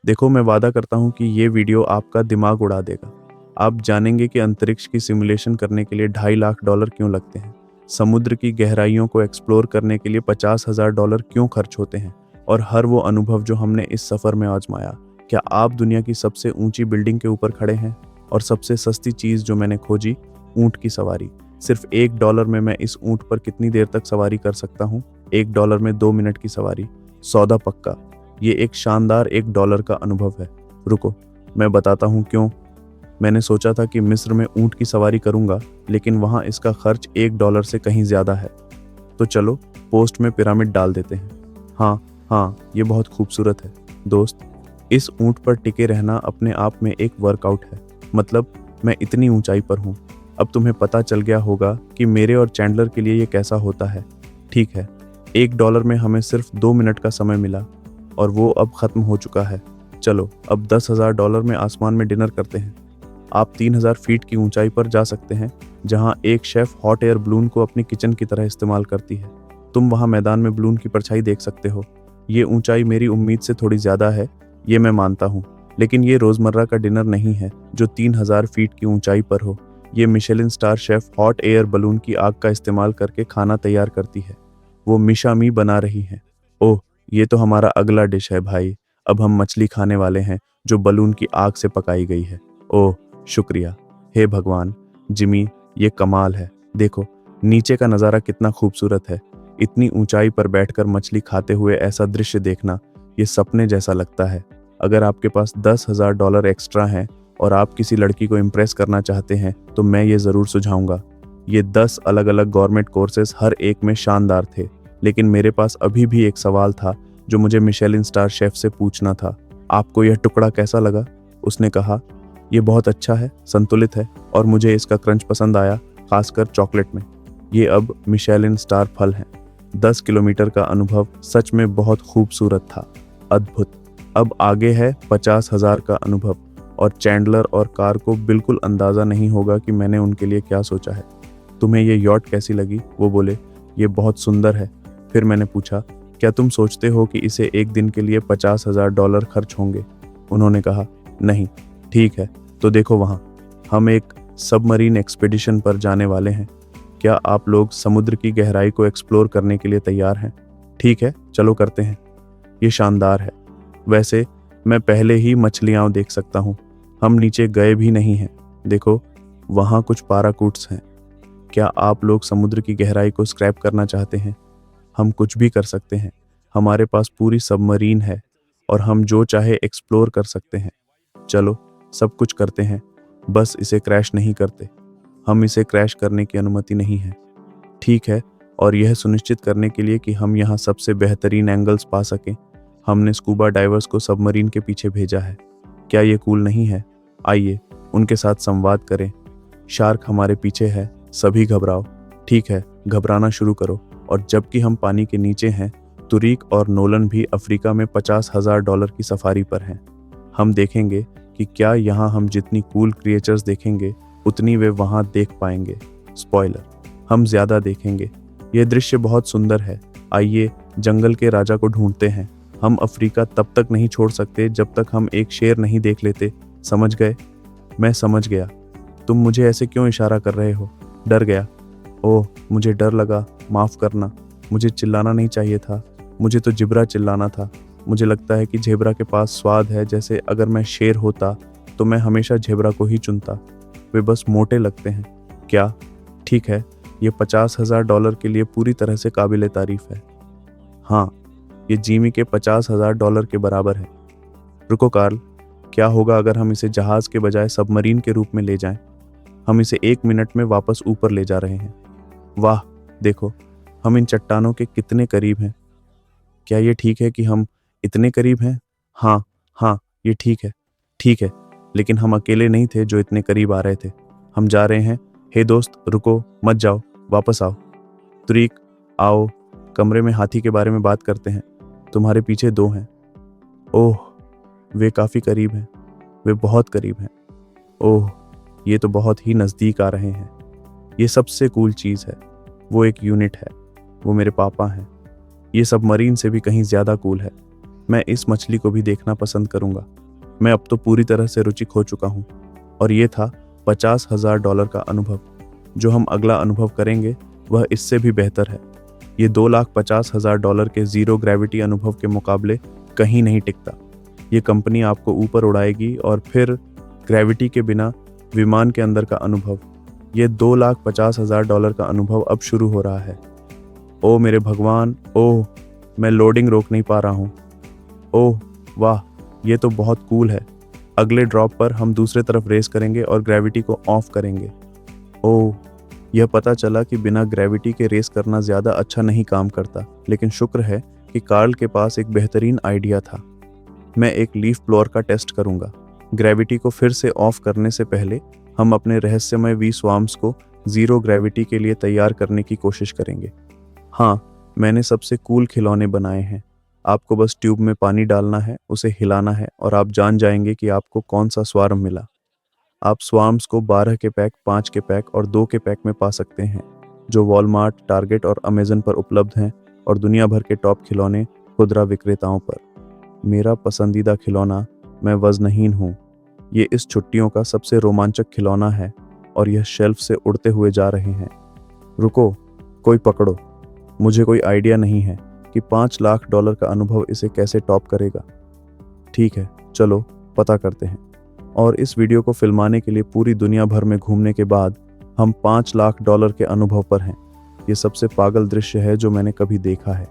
देखो, मैं वादा करता हूँ कि ये वीडियो आपका दिमाग उड़ा देगा। आप जानेंगे कि अंतरिक्ष की सिमुलेशन करने के लिए $2.5 लाख क्यों लगते हैं, समुद्र की गहराइयों को एक्सप्लोर करने के लिए $50,000 क्यों खर्च होते हैं, और हर वो अनुभव जो हमने इस सफ़र में आजमाया। क्या आप दुनिया की सबसे ऊंची बिल्डिंग के ऊपर खड़े हैं, और सबसे सस्ती चीज़ जो मैंने खोजी, ऊँट की सवारी। सिर्फ $1 में मैं इस ऊँट पर कितनी देर तक सवारी कर सकता हूँ? $1 में 2 मिनट की सवारी। सौदा पक्का। ये एक शानदार $1 का अनुभव है। रुको, मैं बताता हूँ क्यों। मैंने सोचा था कि मिस्र में ऊँट की सवारी करूंगा, लेकिन वहाँ इसका खर्च $1 से कहीं ज़्यादा है। तो चलो पोस्ट में पिरामिड डाल देते हैं। हाँ, ये बहुत खूबसूरत है दोस्त। इस ऊँट पर टिके रहना अपने आप में एक वर्कआउट है। मतलब मैं इतनी ऊंचाई पर हूँ। अब तुम्हें पता चल गया होगा कि मेरे और चैंडलर के लिए ये कैसा होता है। ठीक है, $1 में हमें सिर्फ 2 मिनट का समय मिला, और वो अब ख़त्म हो चुका है। चलो अब $10,000 में आसमान में डिनर करते हैं। आप 3000 फीट की ऊंचाई पर जा सकते हैं, जहां एक शेफ हॉट एयर बलून को अपनी किचन की तरह इस्तेमाल करती है। तुम वहां मैदान में बलून की परछाई देख सकते हो। ये ऊंचाई मेरी उम्मीद से थोड़ी ज़्यादा है, ये मैं मानता हूँ, लेकिन ये रोज़मर्रा का डिनर नहीं है जो 3000 फीट की ऊंचाई पर हो। ये Michelin star chef hot air balloon की आग का इस्तेमाल करके खाना तैयार करती है। वो मिशामी बना रही है। ओह, ये तो हमारा अगला डिश है भाई। अब हम मछली खाने वाले हैं जो बलून की आग से पकाई गई है। ओह शुक्रिया, हे भगवान। जिमी, ये कमाल है। देखो नीचे का नज़ारा कितना खूबसूरत है। इतनी ऊंचाई पर बैठकर मछली खाते हुए ऐसा दृश्य देखना, ये सपने जैसा लगता है। अगर आपके पास $10,000 एक्स्ट्रा हैं और आप किसी लड़की को इम्प्रेस करना चाहते हैं, तो मैं ये ज़रूर सुझाऊंगा। ये 10 अलग अलग गवर्नमेंट कोर्सेज हर एक में शानदार थे, लेकिन मेरे पास अभी भी एक सवाल था जो मुझे मिशेलिन स्टार शेफ से पूछना था। आपको यह टुकड़ा कैसा लगा? उसने कहा, ये बहुत अच्छा है, संतुलित है, और मुझे इसका क्रंच पसंद आया, खासकर चॉकलेट में। ये अब मिशेलिन स्टार फल हैं। 10 किलोमीटर का अनुभव सच में बहुत खूबसूरत था। अद्भुत। अब आगे है 50,000 का अनुभव, और चैंडलर और कार को बिल्कुल अंदाज़ा नहीं होगा कि मैंने उनके लिए क्या सोचा है। तुम्हें ये यॉट कैसी लगी? वो बोले, ये बहुत सुंदर है। फिर मैंने पूछा, क्या तुम सोचते हो कि इसे एक दिन के लिए $50,000 खर्च होंगे? उन्होंने कहा, नहीं। ठीक है, तो देखो वहाँ हम एक सबमरीन एक्सपीडिशन पर जाने वाले हैं। क्या आप लोग समुद्र की गहराई को एक्सप्लोर करने के लिए तैयार हैं? ठीक है, चलो करते हैं। ये शानदार है। वैसे मैं पहले ही मछलियाँ देख सकता हूँ। हम नीचे गए भी नहीं हैं। देखो वहाँ कुछ पैराकूट्स हैं। क्या आप लोग समुद्र की गहराई को स्क्रैप करना चाहते हैं? हम कुछ भी कर सकते हैं। हमारे पास पूरी सबमरीन है, और हम जो चाहे एक्सप्लोर कर सकते हैं। चलो सब कुछ करते हैं, बस इसे क्रैश नहीं करते। हम इसे क्रैश करने की अनुमति नहीं है। ठीक है, और यह सुनिश्चित करने के लिए कि हम यहाँ सबसे बेहतरीन एंगल्स पा सकें, हमने स्कूबा डाइवर्स को सबमरीन के पीछे भेजा है। क्या ये कूल नहीं है? आइए उनके साथ संवाद करें। शार्क हमारे पीछे है, सभी घबराओ। ठीक है, घबराना शुरू करो। और जबकि हम पानी के नीचे हैं, तुरीक और नोलन भी अफ्रीका में $50,000 की सफारी पर हैं। हम देखेंगे कि क्या यहाँ हम जितनी कूल क्रिएचर्स देखेंगे, उतनी वे वहाँ देख पाएंगे। स्पॉइलर, हम ज़्यादा देखेंगे। यह दृश्य बहुत सुंदर है। आइए जंगल के राजा को ढूंढते हैं। हम अफ्रीका तब तक नहीं छोड़ सकते जब तक हम एक शेर नहीं देख लेते। समझ गए? मैं समझ गया। तुम मुझे ऐसे क्यों इशारा कर रहे हो? डर गया? ओह, मुझे डर लगा, माफ़ करना। मुझे चिल्लाना नहीं चाहिए था। मुझे तो जिब्रा चिल्लाना था। मुझे लगता है कि झेब्रा के पास स्वाद है, जैसे अगर मैं शेर होता तो मैं हमेशा झेब्रा को ही चुनता। वे बस मोटे लगते हैं। क्या? ठीक है, ये $50,000 के लिए पूरी तरह से काबिल तारीफ है। हाँ, ये जिमी के $50,000 के बराबर है। रुको कार्ल, क्या होगा अगर हम इसे जहाज़ के बजाय सबमरीन के रूप में ले जाएं? हम इसे 1 मिनट में वापस ऊपर ले जा रहे हैं। वाह, देखो हम इन चट्टानों के कितने करीब हैं। क्या ये ठीक है कि हम इतने करीब हैं? हाँ, ये ठीक है। ठीक है, लेकिन हम अकेले नहीं थे जो इतने करीब आ रहे थे। हम जा रहे हैं। हे दोस्त, रुको, मत जाओ, वापस आओ। तुरीक, आओ, कमरे में हाथी के बारे में बात करते हैं। तुम्हारे पीछे 2 हैं। ओह, वे काफ़ी करीब हैं। वे बहुत करीब हैं। ओह, ये तो बहुत ही नज़दीक आ रहे हैं। ये सबसे कूल चीज़ है। वो एक यूनिट है। वो मेरे पापा हैं। ये सबमरीन से भी कहीं ज़्यादा कूल है। मैं इस मछली को भी देखना पसंद करूंगा। मैं अब तो पूरी तरह से रुचि खो चुका हूँ। और ये था $50,000 का अनुभव। जो हम अगला अनुभव करेंगे वह इससे भी बेहतर है। ये $2,50,000 के जीरो ग्रेविटी अनुभव के मुकाबले कहीं नहीं टिकता। ये कंपनी आपको ऊपर उड़ाएगी और फिर ग्रेविटी के बिना विमान के अंदर का अनुभव। ये $2,50,000 का अनुभव अब शुरू हो रहा है। ओह मेरे भगवान, ओह मैं लोडिंग रोक नहीं पा रहा हूँ। ओह वाह, ये तो बहुत कूल है। अगले ड्रॉप पर हम दूसरे तरफ रेस करेंगे और ग्रेविटी को ऑफ करेंगे। ओह, यह पता चला कि बिना ग्रेविटी के रेस करना ज़्यादा अच्छा नहीं काम करता, लेकिन शुक्र है कि कार्ल के पास एक बेहतरीन आइडिया था। मैं एक लीफ ब्लोअर का टेस्ट करूंगा। ग्रेविटी को फिर से ऑफ करने से पहले हम अपने रहस्यमय वी स्वाम्स को जीरो ग्रेविटी के लिए तैयार करने की कोशिश करेंगे। हाँ, मैंने सबसे कूल खिलौने बनाए हैं। आपको बस ट्यूब में पानी डालना है, उसे हिलाना है और आप जान जाएंगे कि आपको कौन सा स्वार्म मिला। आप स्वार्म्स को 12 के पैक, 5 के पैक और 2 के पैक में पा सकते हैं, जो वॉलमार्ट, टारगेट और अमेजन पर उपलब्ध हैं और दुनिया भर के टॉप खिलौने खुदरा विक्रेताओं पर। मेरा पसंदीदा खिलौना मैं वजनहीन हूँ। ये इस छुट्टियों का सबसे रोमांचक खिलौना है और यह शेल्फ से उड़ते हुए जा रहे हैं। रुको, कोई पकड़ो। मुझे कोई आइडिया नहीं है कि $5,00,000 का अनुभव इसे कैसे टॉप करेगा। ठीक है, चलो पता करते हैं। और इस वीडियो को फिल्माने के लिए पूरी दुनिया भर में घूमने के बाद हम $5,00,000 के अनुभव पर हैं। ये सबसे पागल दृश्य है जो मैंने कभी देखा है।